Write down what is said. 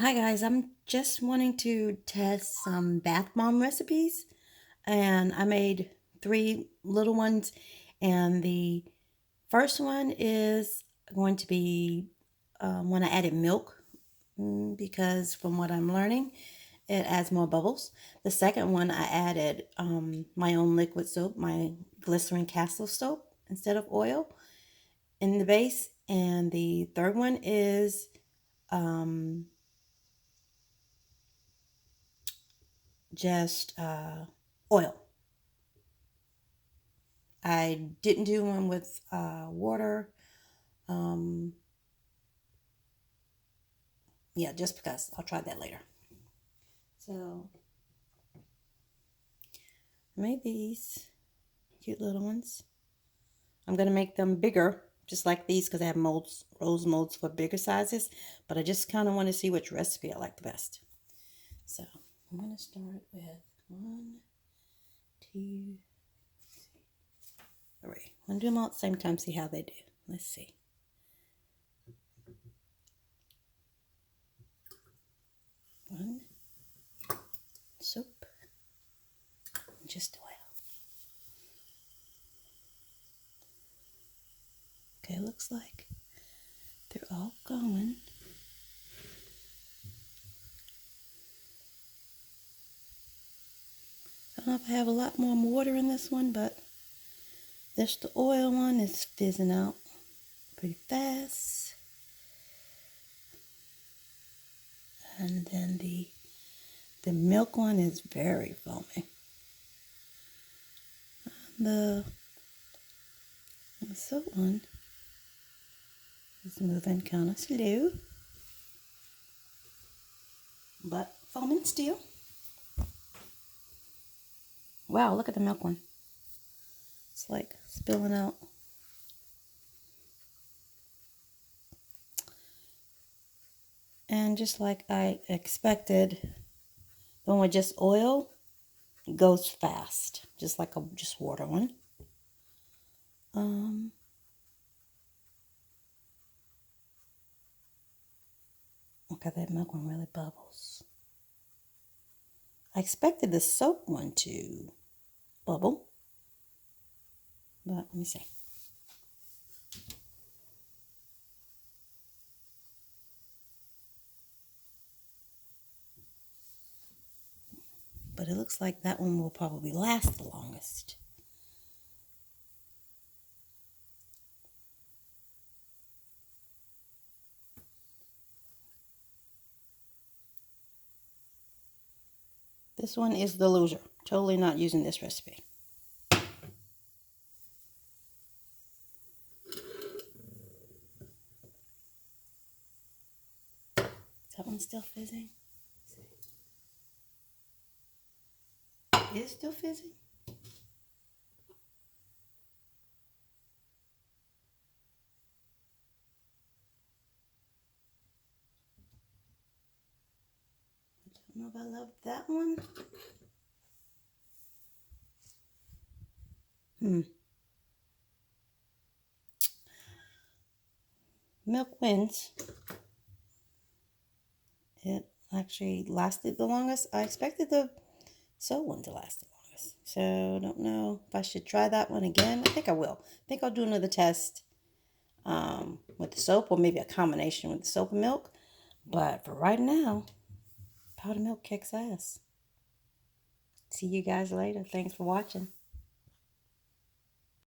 Hi guys, I'm just wanting to test some bath bomb recipes, and I made three little ones, and the first one is going to be when I added milk, because from what I'm learning it adds more bubbles. The second one I added my own liquid soap, my glycerin castle soap instead of oil in the base, and the third one is um, just oil. I didn't do one with water. Um, yeah, just because. I'll try that later. So I made these cute little ones. I'm going to make them bigger, just like these, because I have molds, rose molds for bigger sizes. But I just kind of want to see which recipe I like the best. So I'm going to start with 1, 2, 3. I'm going to do them all at the same time, see how they do. Let's see. One, soap, just oil. Okay, looks like they're all going. I don't know if I have a lot more water in this one, but this the oil one is fizzing out pretty fast. And then the milk one is very foamy. The soap one is moving kind of slow, but foaming still. Wow, look at the milk one. It's like spilling out. And just like I expected, the one with just oil goes fast, just like a just water one. Look at that milk one really bubbles. I expected the soap one to bubble, but let me see. But it looks like that one will probably last the longest. This one is the loser. Totally not using this recipe. Is that one still fizzing? It is still fizzing? I don't know if I love that one. Milk wins. It actually lasted the longest. I expected the soap one to last the longest. So I don't know if I should try that one again. I think I will. I think I'll do another test with the soap, or maybe a combination with the soap and milk. But for right now, powdered milk kicks ass. See you guys later. Thanks for watching.